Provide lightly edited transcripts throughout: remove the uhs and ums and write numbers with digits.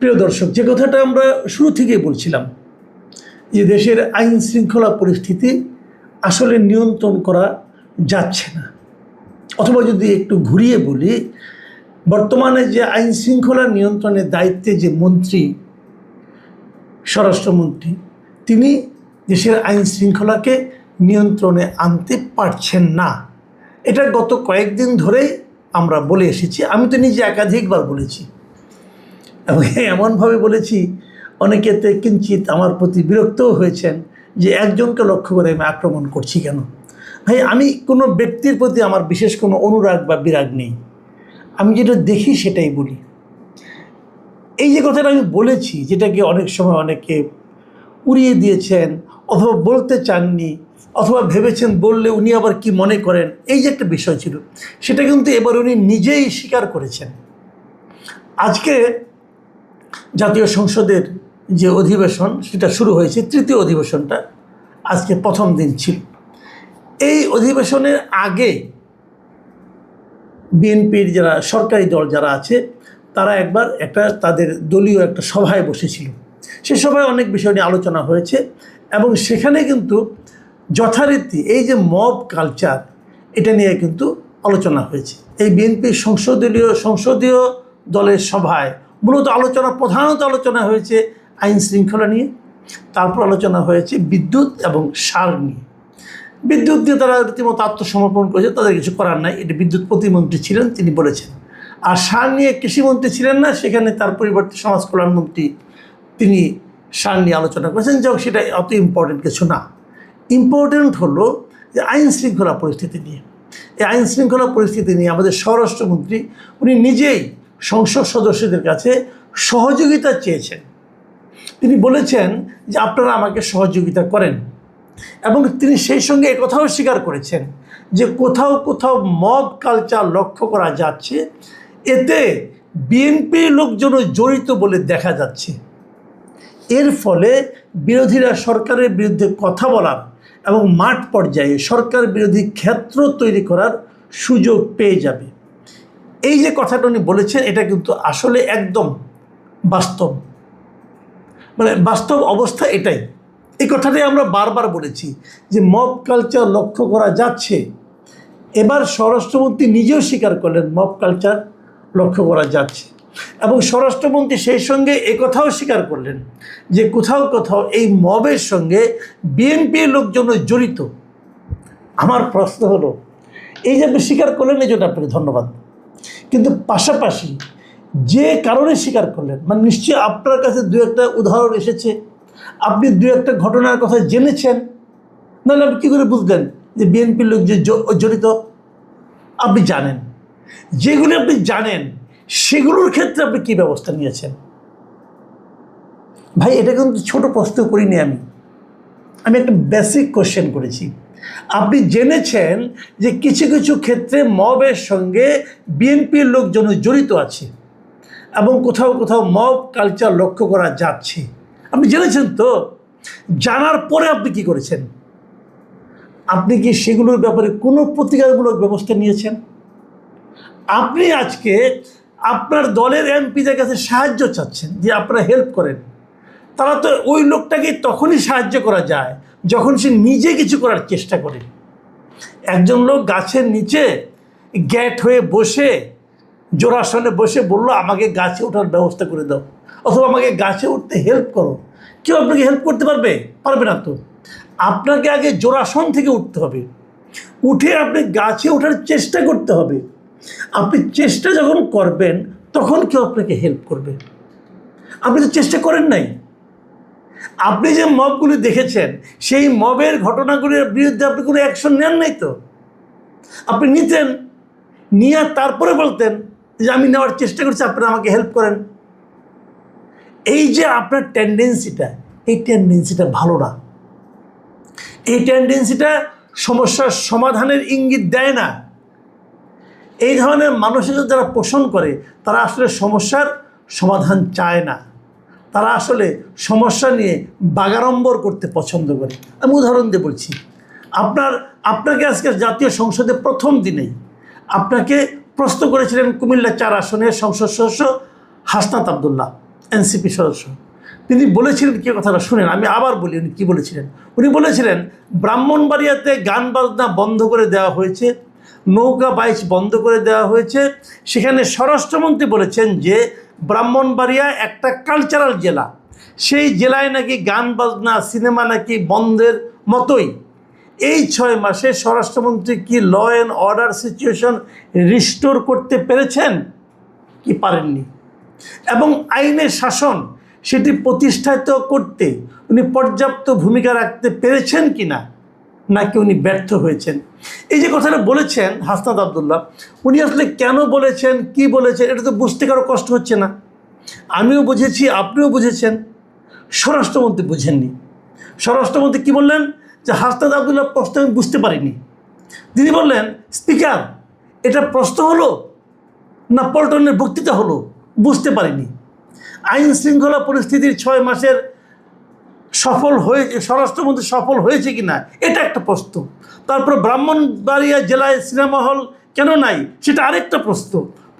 প্রিয় দর্শক, যে কথাটা আমরা শুরু থেকেই বলছিলাম যে দেশের আইন শৃঙ্খলা পরিস্থিতি আসলে নিয়ন্ত্রণ করা যাচ্ছে না, অথবা যদি একটু ঘুরিয়ে বলি, বর্তমানে যে আইন শৃঙ্খলা নিয়ন্ত্রণের দায়িত্বে যে মন্ত্রী, স্বরাষ্ট্রমন্ত্রী, তিনি দেশের আইন শৃঙ্খলাকে নিয়ন্ত্রণে আনতে পারছেন না। এটা গত কয়েকদিন ধরেই আমরা বলে এসেছি। আমি তো নিজে একাধিকবার বলেছি এবং এমনভাবে বলেছি অনেকেতে কিঞ্চিত আমার প্রতি বিরক্তও হয়েছেন যে একজনকে লক্ষ্য করে আমি আক্রমণ করছি কেন। ভাই, আমি কোনো ব্যক্তির প্রতি আমার বিশেষ কোনো অনুরাগ বা বিরাগ নেই, আমি যেটা দেখি সেটাই বলি। এই যে কথাটা আমি বলেছি, যেটাকে অনেক সময় অনেকে উড়িয়ে দিয়েছেন অথবা বলতে চাননি, অথবা ভেবেছেন বললে উনি আবার কি মনে করেন, এই যে একটা বিষয় ছিল, সেটা কিন্তু এবার উনি নিজেই স্বীকার করেছেন। আজকে জাতীয় সংসদের যে অধিবেশন সেটা শুরু হয়েছে, তৃতীয় অধিবেশনটা আজকে প্রথম দিন ছিল। এই অধিবেশনের আগে বিএনপির যারা সরকারি দল যারা আছে তারা একবার তাদের দলীয় একটা সভায় বসেছিল। সে সভায় অনেক বিষয় নিয়ে আলোচনা হয়েছে এবং সেখানে কিন্তু যথারীতি এই যে মব কালচার, এটা নিয়ে কিন্তু আলোচনা হয়েছে। এই বিএনপির সংসদীয় দলের সভায় মূলত প্রধানত আলোচনা হয়েছে আইন শৃঙ্খলা নিয়ে, তারপর আলোচনা হয়েছে বিদ্যুৎ এবং সার নিয়ে। বিদ্যুৎ দিয়ে তারা রীতিমতো আত্মসমর্পণ করেছে, তাদের কিছু করার নাই, এটি বিদ্যুৎ প্রতিমন্ত্রী ছিলেন, তিনি বলেছেন। আর সার নিয়ে কৃষিমন্ত্রী ছিলেন না, সেখানে তার পরিবর্তে সমাজ কল্যাণমন্ত্রী তিনি সার নিয়ে আলোচনা করেছেন। যাই হোক, সেটা অত ইম্পর্টেন্ট কিছু না। ইম্পর্টেন্ট হলো যে আইন শৃঙ্খলা পরিস্থিতি নিয়ে। এই আইন শৃঙ্খলা পরিস্থিতি নিয়ে আমাদের স্বরাষ্ট্রমন্ত্রী উনি নিজেই সংসদ সদস্যদের কাছে সহযোগিতা চেয়েছেন। তিনি বলেছেন যে আপনারা আমাকে সহযোগিতা করেন, এবং তিনি সেই সঙ্গে একথাও স্বীকার করেছেন যে কোথাও কোথাও মব কালচার লক্ষ্য করা যাচ্ছে, এতে বিএনপির লোকজনও জড়িত বলে দেখা যাচ্ছে। এর ফলে বিরোধীরা সরকারের বিরুদ্ধে কথা বলার এবং মাঠ পর্যায়ে সরকার বিরোধী ক্ষেত্র তৈরি করার সুযোগ পেয়ে যাবে। এই যে কথাটা উনি বলেছেন, এটা কিন্তু আসলে একদম বাস্তব, বাস্তব অবস্থা এটাই। এই কথাটাই আমরা বারবার বলেছি যে মব কালচার লক্ষ্য করা যাচ্ছে। এবার স্বরাষ্ট্রমন্ত্রী নিজেও স্বীকার করলেন মব কালচার লক্ষ্য করা যাচ্ছে, এবং স্বরাষ্ট্রমন্ত্রী সেই সঙ্গে একথাও স্বীকার করলেন যে কোথাও কোথাও এই মবের সঙ্গে বিএনপির লোকজন জড়িত। আমার প্রশ্ন হলো, এই যে আপনি স্বীকার করলেন এই জন্য আপনাকে ধন্যবাদ, কিন্তু পাশাপাশি যে কারণে স্বীকার করলেন, মানে নিশ্চয়ই আপনার কাছে দু একটা উদাহরণ এসেছে, আপনি দু একটা ঘটনার কথা জেনেছেন, নাহলে আপনি কী করে বুঝলেন যে বিএনপির লোক যে জড়িত? আপনি জানেন, যেগুলো আপনি জানেন সেগুলোর ক্ষেত্রে আপনি কী ব্যবস্থা নিয়েছেন? ভাই, এটা কিন্তু ছোটো প্রশ্ন করিনি, আমি একটা বেসিক কোশ্চেন করেছি। আপনি জেনেছেন যে কিছু কিছু ক্ষেত্রে মবের সঙ্গে বিএনপির লোকজন জড়িত আছে এবং কোথাও কোথাও মব কালচার লক্ষ্য করা যাচ্ছে, আপনি জেনেছেন। তো জানার পরে আপনি কি করেছেন? আপনি কি সেগুলোর ব্যাপারে কোনো প্রতিকারমূলক ব্যবস্থা নিয়েছেন? আপনি আজকে আপনার দলের এমপিদের কাছে সাহায্য চাচ্ছেন যে আপনারা হেল্প করেন। তারা তো ওই লোকটাকে তখনই সাহায্য করা যায় যখন সে নিজে কিছু করার চেষ্টা করে। একজন লোক গাছের নিচে গ্যাট হয়ে বসে, জোড়াসনে বসে বলল আমাকে গাছে ওঠার ব্যবস্থা করে দাও, অথবা আমাকে গাছে উঠতে হেল্প করো। কেউ আপনাকে হেল্প করতে পারবে না। তো আপনাকে আগে জোড়াসন থেকে উঠতে হবে, উঠে আপনি গাছে ওঠার চেষ্টা করতে হবে। আপনি চেষ্টা যখন করবেন তখন কেউ আপনাকে হেল্প করবে। আপনি তো চেষ্টা করেন নাই। আপনি যে মবগুলি দেখেছেন সেই মবের ঘটনাগুলির বিরুদ্ধে আপনি কোনো অ্যাকশন নেন নাই। তো আপনি নিতেন, নিয়ে তারপরে বলতেন যে আমি নেওয়ার চেষ্টা করছি, আপনারা আমাকে হেল্প করেন। এই যে আপনার টেন্ডেন্সিটা, এই টেন্ডেন্সিটা ভালো না। এই টেন্ডেন্সিটা সমস্যার সমাধানের ইঙ্গিত দেয় না। এই ধরনের মানসিকতা যারা পোষণ করে তারা আসলে সমস্যার সমাধান চায় না, তারা আসলে সমস্যা নিয়ে বাগাড়ম্বর করতে পছন্দ করে। আমি উদাহরণ দিয়ে বলছি, আপনাকে আজকে জাতীয় সংসদে প্রথম দিনেই আপনাকে প্রশ্ন করেছিলেন কুমিল্লা 4 আসনের সংসদ সদস্য হাসনাত আবদুল্লাহ, এনসিপি সদস্য, তিনি বলেছিলেন কি কথাটা শুনেন, আমি আবার বলি উনি কী বলেছিলেন। উনি বলেছিলেন ব্রাহ্মণবাড়িয়াতে গান বাজনা বন্ধ করে দেওয়া হয়েছে, নৌকা বাইচ বন্ধ করে দেওয়া হয়েছে। সেখানে স্বরাষ্ট্রমন্ত্রী বলেছেন যে ব্রাহ্মণবাড়িয়া একটা কালচারাল জেলা, সেই জেলায় নাকি গান বাজনা সিনেমা নাকি বন্ধের মতোই। এই 6 মাসে স্বরাষ্ট্রমন্ত্রী কি law and order situation restore করতে পেরেছেন কি পারেননি? এবং আইনের শাসন সেটি প্রতিষ্ঠিত করতে উনি পর্যাপ্ত ভূমিকা রাখতে পেরেছেন কি না, নাকি উনি ব্যর্থ হয়েছেন? এই যে কথাটা বলেছেন হাসনাত আবদুল্লাহ, উনি আসলে কেন বলেছেন, কি বলেছেন, এটা তো বুঝতে কারো কষ্ট হচ্ছে না। আমিও বুঝেছি, আপনিও বুঝেছেন, স্বরাষ্ট্রমন্ত্রী বুঝেননি। স্বরাষ্ট্রমন্ত্রী কী বললেন যে হাসনাত আবদুল্লাহ প্রশ্ন আমি বুঝতে পারিনি। তিনি বললেন স্পিকার এটা প্রশ্ন হলো না পল্টনের বক্তৃতা হলো, বুঝতে পারিনি। আইন শৃঙ্খলা পরিস্থিতির 6 মাসের সফল হয়ে স্বরাষ্ট্রমন্ত্রী সফল হয়েছে কি না এটা একটা প্রশ্ন। তারপর ব্রাহ্মণবাড়িয়া জেলায় সিনেমা হল কেন নাই সেটা আরেকটা প্রশ্ন।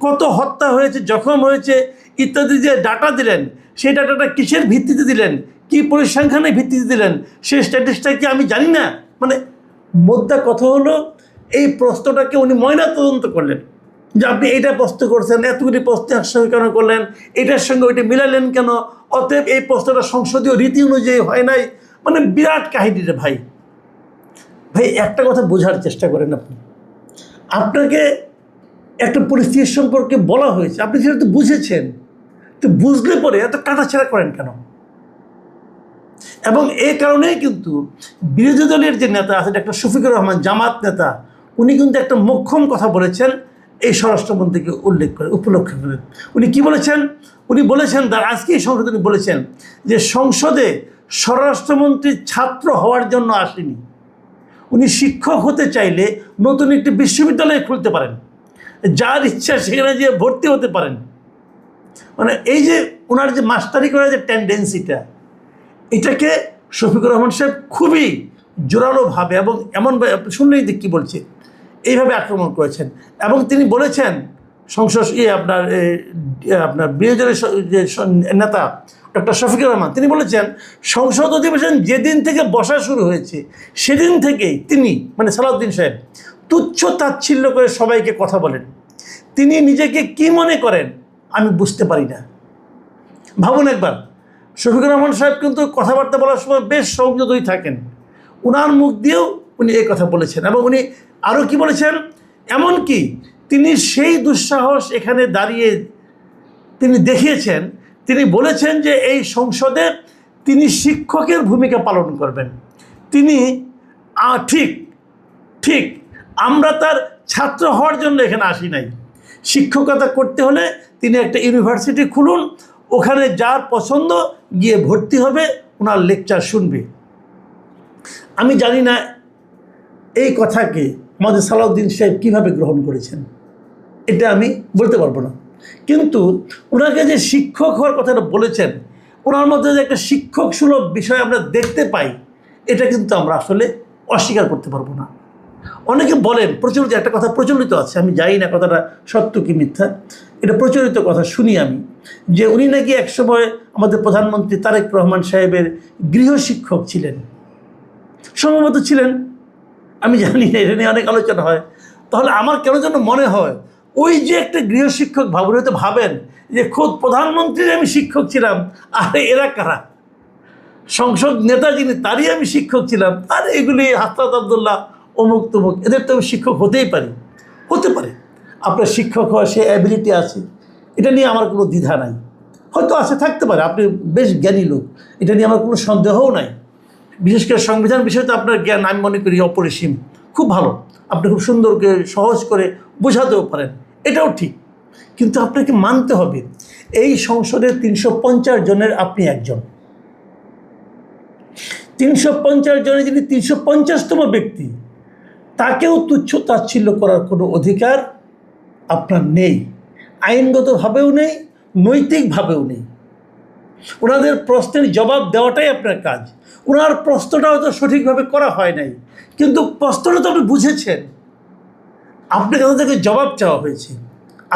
কত হত্যা হয়েছে, জখম হয়েছে ইত্যাদি যে ডাটা দিলেন, সেই ডাটাটা কিসের ভিত্তিতে দিলেন, কি পরিসংখ্যানের ভিত্তিতে দিলেন, সেই স্ট্যাটিসটা কি আমি জানি না। মানে মোদ্দা কথা হলো এই প্রশ্নটাকে উনি ময়না তদন্ত করলেন যে আপনি এইটা প্রশ্ন করছেন, এতগুলি প্রশ্ন একসঙ্গে কেন করলেন, এটার সঙ্গে ওইটা মিলালেন কেন, অতএব এই প্রশ্নটা সংসদীয় রীতি অনুযায়ী হয় নাই। মানে বিরাট কাহিনী রে ভাই। ভাই একটা কথা বোঝার চেষ্টা করেন, আপনাকে একটা পরিস্থিতির সম্পর্কে বলা হয়েছে, আপনি যেহেতু বুঝেছেন, তো বুঝলে পরে এত কাটাছেড়া করেন কেন? এবং এই কারণেই কিন্তু বিরোধী দলের যে নেতা আছে ডক্টর শফিকুর রহমান, জামাত নেতা, উনি কিন্তু একটা মোক্ষম কথা বলেছেন এই স্বরাষ্ট্রমন্ত্রীকে উল্লেখ করে, উপলক্ষে করেন। উনি কি বলেছেন? উনি বলেছেন, আজকে এই সংসদে উনি বলেছেন যে সংসদে স্বরাষ্ট্রমন্ত্রী ছাত্র হওয়ার জন্য আসেনি, উনি শিক্ষক হতে চাইলে নতুন একটি বিশ্ববিদ্যালয় খুলতে পারেন, যার ইচ্ছা সেখানে গিয়ে ভর্তি হতে পারেন। মানে এই যে ওনার যে মাস্টারি করার যে টেন্ডেন্সিটা, এটাকে শফিকুর রহমান সাহেব খুবই জোরালোভাবে এবং এমনভাবে শুনলেই যে কী বলছে এইভাবে আক্রমণ করেছেন। এবং তিনি বলেছেন সংসদ আপনার বিরোধী দলের যে নেতা ডক্টর শফিকুর রহমান, তিনি বলেছেন সংসদ অধিবেশন যেদিন থেকে বসা শুরু হয়েছে সেদিন থেকেই তিনি, মানে সালাউদ্দিন সাহেব, তুচ্ছ তাচ্ছিল্য করে সবাইকে কথা বলেন। তিনি নিজেকে কি মনে করেন আমি বুঝতে পারি না। ভাবুন একবার, শফিকুর রহমান সাহেব কিন্তু কথাবার্তা বলার সময় বেশ সংযতই থাকেন, ওনার মুখ দিয়েও উনি এই কথা বলেছেন। এবং উনি আরও কি বলেছেন, এমনকি তিনি সেই দুঃসাহস এখানে দাঁড়িয়ে তিনি দেখিয়েছেন, তিনি বলেছেন যে এই সংসদে তিনি শিক্ষকের ভূমিকা পালন করবেন। তিনি ঠিক ঠিক আমরা তার ছাত্র হওয়ার জন্য এখানে আসি নাই, শিক্ষকতা করতে হলে তিনি একটা ইউনিভার্সিটি খুলুন, ওখানে যার পছন্দ গিয়ে ভর্তি হবে, ওনার লেকচার শুনবে। আমি জানি না এই কথাকে আমাদের সালাউদ্দিন সাহেব কীভাবে গ্রহণ করেছেন, এটা আমি বলতে পারবো না। কিন্তু ওনাকে যে শিক্ষক হওয়ার কথাটা বলেছেন, ওনার মধ্যে যে একটা শিক্ষক সুলভ বিষয় আমরা দেখতে পাই, এটা কিন্তু আমরা আসলে অস্বীকার করতে পারবো না। অনেকে বলেন, প্রচলিত একটা কথা প্রচলিত আছে, আমি জানি না কথাটা সত্য কি মিথ্যা, এটা প্রচলিত কথা শুনি আমি, যে উনি নাকি একসময় আমাদের প্রধানমন্ত্রী তারেক রহমান সাহেবের গৃহশিক্ষক ছিলেন, সম্ভবত ছিলেন, আমি জানি না, এটা নিয়ে অনেক আলোচনা হয়। তাহলে আমার কেন যেন মনে হয় ওই যে একটা গৃহশিক্ষক ভাবুন, হয়তো ভাবেন যে খোদ প্রধানমন্ত্রীর আমি শিক্ষক ছিলাম, আর এরা কারা, সংসদ নেতা যিনি তারই আমি শিক্ষক ছিলাম, আর এগুলি হাসনাত আবদুল্লাহ অমুক তমুক, এদের তো আমি শিক্ষক হতেই পারি, হতে পারে আপনার শিক্ষক হওয়ার সে অ্যাবিলিটি আছে, এটা নিয়ে আমার কোনো দ্বিধা নাই, হয়তো আছে, থাকতে পারে, আপনি বেশ জ্ঞানী লোক, এটা নিয়ে আমার কোনো সন্দেহও নাই। বিশেষ করে সংবিধান বিষয়ে তো আপনার জ্ঞান আমি মনে করি অপরিসীম, খুব ভালো, আপনি খুব সুন্দর করে সহজ করে বোঝাতেও পারেন, এটাও ঠিক। কিন্তু আপনাকে মানতে হবে এই সংসদের 350 জনের আপনি একজন, 350 জনের যিনি 350তম ব্যক্তি, তাকেও তুচ্ছ তাচ্ছিল্য করার কোনো অধিকার আপনার নেই, আইনগতভাবেও নেই, নৈতিকভাবেও নেই। ওনাদের প্রশ্নের জবাব দেওয়াটাই আপনার কাজ। ওনার প্রশ্নটা হয়তো সঠিকভাবে করা হয় নাই, কিন্তু প্রশ্নটা তো আপনি বুঝেছেন, আপনার কাছ থেকে জবাব চাওয়া হয়েছে,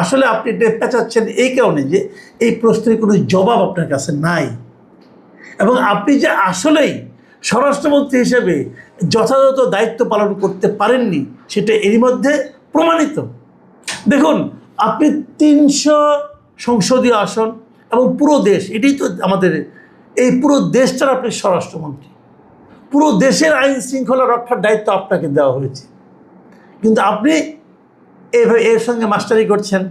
আসলে আপনি এটা পেঁচাচ্ছেন এই কারণে যে এই প্রশ্নের কোনো জবাব আপনার কাছে নাই, এবং আপনি যে আসলেই স্বরাষ্ট্রমন্ত্রী হিসেবে যথাযথ দায়িত্ব পালন করতে পারেননি সেটা এরই মধ্যে প্রমাণিত। দেখুন, আপনি 300 সংসদীয় আসন এবং পুরো দেশ, এটাই তো আমাদের, এই পুরো দেশটার আপনি স্বরাষ্ট্রমন্ত্রী, পুরো দেশের আইন শৃঙ্খলা রক্ষার দায়িত্ব আপনাকে দেওয়া হয়েছে, কিন্তু আপনি এইভাবে এর সঙ্গে মাস্টারি করছেন,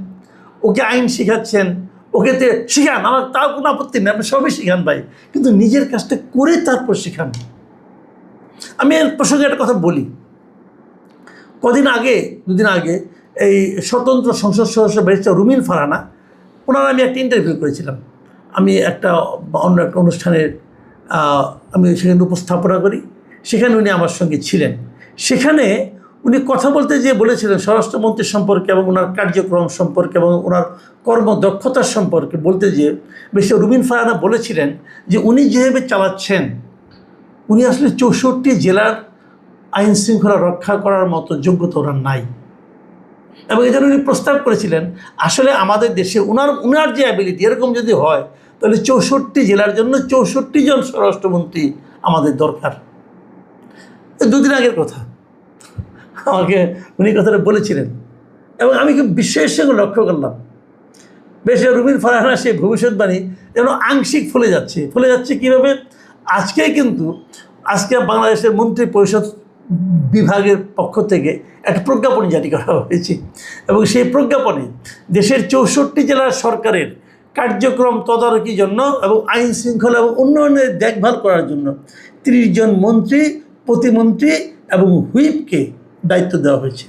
ওকে আইন শেখাচ্ছেন, ওকে শিখান, আমার তার কোনো আপত্তি নেই, আপনি সবই শিখান ভাই, কিন্তু নিজের কাজটা করে তারপর শিখান। আমি এর প্রসঙ্গে একটা কথা বলি। দুদিন আগে এই স্বতন্ত্র সংসদ সদস্য ব্যারিস্টার রুমিন ফারহানা, ওনার আমি একটা ইন্টারভিউ করেছিলাম। আমি অন্য একটা অনুষ্ঠানের আমি সেখানে উপস্থাপনা করি, সেখানে উনি আমার সঙ্গে ছিলেন। সেখানে উনি কথা বলতে যেয়ে বলেছিলেন স্বরাষ্ট্রমন্ত্রী সম্পর্কে এবং ওনার কার্যক্রম সম্পর্কে এবং ওনার কর্মদক্ষতার সম্পর্কে বলতে যেয়ে ব্যারিস্টার রুমিন ফারহানা বলেছিলেন যে উনি যেভাবে চালাচ্ছেন, উনি আসলে 64 জেলার আইন শৃঙ্খলা রক্ষা করার মতো যোগ্যতা ওনার নাই। এবং এই জন্য উনি প্রস্তাব করেছিলেন আসলে আমাদের দেশে উনার যে অ্যাবিলিটি এরকম যদি হয় তাহলে 64 জেলার জন্য 64 জন স্বরাষ্ট্রমন্ত্রী আমাদের দরকার। দুদিন আগের কথা আমাকে উনি কথাটা বলেছিলেন, এবং আমি খুব বিস্ময়ের সঙ্গে লক্ষ্য করলাম বেশ রুমিন ফারহানা সেই ভবিষ্যৎবাণী যেন আংশিক ফলে যাচ্ছে কীভাবে? আজকে বাংলাদেশের মন্ত্রী পরিষদ বিভাগের পক্ষ থেকে একটা প্রজ্ঞাপন জারি করা হয়েছে, এবং সেই প্রজ্ঞাপনে দেশের 64 জেলার সরকারের কার্যক্রম তদারকির জন্য এবং আইন শৃঙ্খলা এবং উন্নয়নের দেখভাল করার জন্য 30 জন মন্ত্রী, প্রতিমন্ত্রী এবং হুইপকে দায়িত্ব দেওয়া হয়েছে।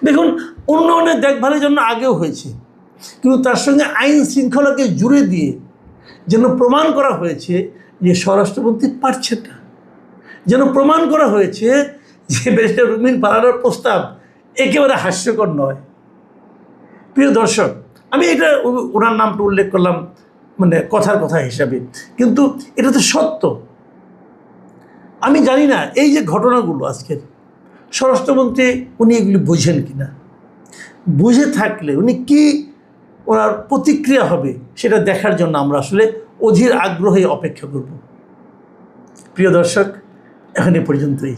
দেখুন, উন্নয়নের দেখভালের জন্য আগেও হয়েছে, কিন্তু তার সঙ্গে আইন শৃঙ্খলাকে জুড়ে দিয়ে যেন প্রমাণ করা হয়েছে যে স্বরাষ্ট্রমন্ত্রী পারছে না, যেন প্রমাণ করা হয়েছে যে ব্যারিস্টার রুমিন ফারহানার প্রস্তাব একেবারে হাস্যকর নয়। প্রিয় দর্শক, আমি এটা ওনার নামটা উল্লেখ করলাম মানে কথার কথা হিসাবে, কিন্তু এটা তো সত্য। আমি জানি না এই যে ঘটনাগুলো আজকের, স্বরাষ্ট্রমন্ত্রী উনি এগুলি বোঝেন কিনা, বুঝে থাকলে উনি কি ওনার প্রতিক্রিয়া হবে সেটা দেখার জন্য আমরা আসলে অধীর আগ্রহে অপেক্ষা করব। প্রিয় দর্শক, এখন এ পর্যন্তই।